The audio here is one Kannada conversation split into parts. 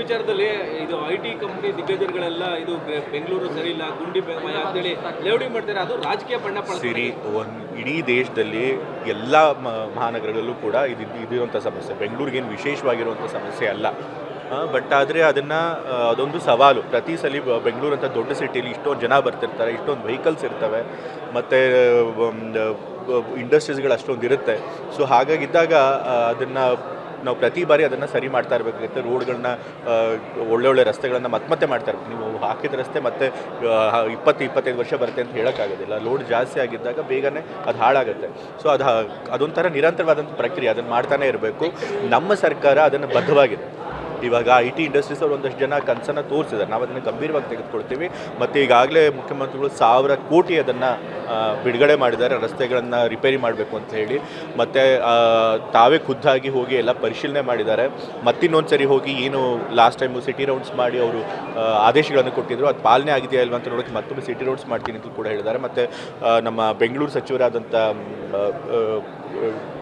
ವಿಚಾರದಲ್ಲಿ ಇದು IT ಕಂಪನಿ ದಿಗ್ಗಜರುಗಳೆಲ್ಲ ಇದು ಬೆಂಗಳೂರು ಸರಿ ಇಲ್ಲ, ಗುಂಡಿ ಅಂತೇಳಿ ಲೇವಡಿ ಮಾಡ್ತಾರೆ. ಅದು ರಾಜಕೀಯ ಬಣ್ಣ ಸಿರಿ ಇಡೀ ದೇಶದಲ್ಲಿ ಎಲ್ಲ ಮಹಾನಗರಗಳಲ್ಲೂ ಕೂಡ ಇದಿರುವಂಥ ಸಮಸ್ಯೆ. ಬೆಂಗಳೂರಿಗೇನು ವಿಶೇಷವಾಗಿರುವಂಥ ಸಮಸ್ಯೆ ಅಲ್ಲ. ಬಟ್ ಆದರೆ ಅದೊಂದು ಸವಾಲು. ಪ್ರತಿ ಸಲ ಬೆಂಗಳೂರು ಅಂತ ದೊಡ್ಡ ಸಿಟಿಲಿ ಇಷ್ಟೊಂದು ಜನ ಬರ್ತಿರ್ತಾರೆ, ಇಷ್ಟೊಂದು ವೆಹಿಕಲ್ಸ್ ಇರ್ತವೆ, ಮತ್ತು ಇಂಡಸ್ಟ್ರೀಸ್ಗಳು ಅಷ್ಟೊಂದು ಇರುತ್ತೆ. ಸೊ ಹಾಗಾಗಿದ್ದಾಗ ಅದನ್ನು ನಾವು ಪ್ರತಿ ಬಾರಿ ಅದನ್ನು ಸರಿ ಮಾಡ್ತಾ ಇರಬೇಕಾಗುತ್ತೆ. ರೋಡ್ಗಳನ್ನ ಒಳ್ಳೊಳ್ಳೆ ರಸ್ತೆಗಳನ್ನು ಮತ್ತೆ ಮಾಡ್ತಾ ಇರ್ಬೇಕು. ನೀವು ಹಾಕಿದ ರಸ್ತೆ ಮತ್ತೆ 20-25 ವರ್ಷ ಬರುತ್ತೆ ಅಂತ ಹೇಳೋಕ್ಕಾಗೋದಿಲ್ಲ. ಲೋಡ್ ಜಾಸ್ತಿ ಆಗಿದ್ದಾಗ ಬೇಗನೆ ಅದು ಹಾಳಾಗುತ್ತೆ. ಸೊ ಅದೊಂಥರ ನಿರಂತರವಾದಂಥ ಪ್ರಕ್ರಿಯೆ, ಅದನ್ನು ಮಾಡ್ತಾನೆ ಇರಬೇಕು. ನಮ್ಮ ಸರ್ಕಾರ ಅದನ್ನು ಬದ್ಧವಾಗಿದೆ. ಇವಾಗ IT ಇಂಡಸ್ಟ್ರೀಸ್ ಅವರು ಒಂದಷ್ಟು ಜನ ಕನಸನ್ನು ತೋರಿಸಿದ್ದಾರೆ, ನಾವು ಅದನ್ನು ಗಂಭೀರವಾಗಿ ತೆಗೆದುಕೊಳ್ತೀವಿ. ಮತ್ತು ಈಗಾಗಲೇ ಮುಖ್ಯಮಂತ್ರಿಗಳು 1000 ಕೋಟಿ ಅದನ್ನು ಬಿಡುಗಡೆ ಮಾಡಿದ್ದಾರೆ, ರಸ್ತೆಗಳನ್ನು ರಿಪೇರಿ ಮಾಡಬೇಕು ಅಂತ ಹೇಳಿ. ಮತ್ತು ತಾವೇ ಖುದ್ದಾಗಿ ಹೋಗಿ ಎಲ್ಲ ಪರಿಶೀಲನೆ ಮಾಡಿದ್ದಾರೆ. ಮತ್ತಿನ್ನೊಂದು ಸರಿ ಹೋಗಿ ಏನು ಲಾಸ್ಟ್ ಟೈಮು ಸಿಟಿ ರೌಂಡ್ಸ್ ಮಾಡಿ ಅವರು ಆದೇಶಗಳನ್ನು ಕೊಟ್ಟಿದ್ದರು, ಅದು ಪಾಲನೆ ಆಗಿದೆಯಾ ಇಲ್ವಾ ಅಂತ ನೋಡೋಕ್ಕೆ ಮತ್ತೊಮ್ಮೆ ಸಿಟಿ ರೌಂಡ್ಸ್ ಮಾಡ್ತೀನಿ ಅಂತ ಕೂಡ ಹೇಳಿದ್ದಾರೆ. ಮತ್ತು ನಮ್ಮ ಬೆಂಗಳೂರು ಸಚಿವರಾದಂಥ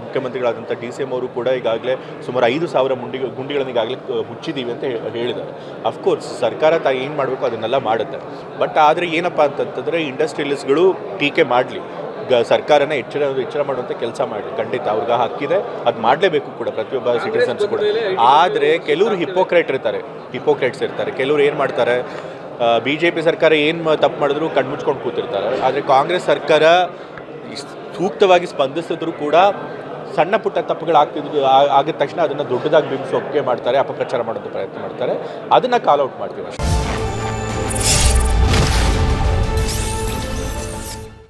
ಮುಖ್ಯಮಂತ್ರಿಗಳಾದಂಥ DCM ಅವರು ಕೂಡ ಈಗಾಗಲೇ ಸುಮಾರು 5,000 ಗುಂಡಿಗಳನ್ನು ಈಗಾಗಲೇ ಮುಚ್ಚಿದ್ದೀವಿ ಅಂತ ಹೇಳಿದ್ದಾರೆ. ಅಫ್ಕೋರ್ಸ್ ಸರ್ಕಾರ ಏನು ಮಾಡಬೇಕು ಅದನ್ನೆಲ್ಲ ಮಾಡುತ್ತೆ. ಬಟ್ ಆದರೆ ಏನಪ್ಪ ಅಂತಂತಂದರೆ ಇಂಡಸ್ಟ್ರಿಯಲಿಸ್ಟ್ಗಳು ಟೀಕೆ ಮಾಡಲಿ, ಸರ್ಕಾರನ ಎಚ್ಚರ ಮಾಡುವಂಥ ಕೆಲಸ ಮಾಡಲಿ. ಖಂಡಿತ ಅವ್ರಿಗೆ ಹಕ್ಕಿದೆ, ಅದು ಮಾಡಲೇಬೇಕು ಕೂಡ ಪ್ರತಿಯೊಬ್ಬ ಸಿಟಿಸನ್ಸ್ ಕೂಡ. ಆದರೆ ಕೆಲವರು ಹಿಪೋಕ್ರೇಟ್ಸ್ ಇರ್ತಾರೆ. ಕೆಲವರು ಏನು ಮಾಡ್ತಾರೆ, BJP ಸರ್ಕಾರ ಏನು ತಪ್ಪು ಮಾಡಿದ್ರು ಕಣ್ಮುಚ್ಕೊಂಡು ಕೂತಿರ್ತಾರೆ. ಆದರೆ ಕಾಂಗ್ರೆಸ್ ಸರ್ಕಾರ ಸೂಕ್ತವಾಗಿ ಸ್ಪಂದಿಸಿದ್ರು ಕೂಡ ಸಣ್ಣ ಪುಟ್ಟ ತಪ್ಪುಗಳಾಗ್ತಿದ್ದು ಆಗಿದ ತಕ್ಷಣ ಅದನ್ನು ದೊಡ್ಡದಾಗಿ ಬಿಂಬಿಸೋಕ್ಕೆ ಮಾಡ್ತಾರೆ, ಅಪಪ್ರಚಾರ ಮಾಡೋದು ಪ್ರಯತ್ನ ಮಾಡ್ತಾರೆ. ಅದನ್ನು ಕಾಲ್ ಔಟ್ ಮಾಡ್ತೀವಿ ಅಷ್ಟೇ.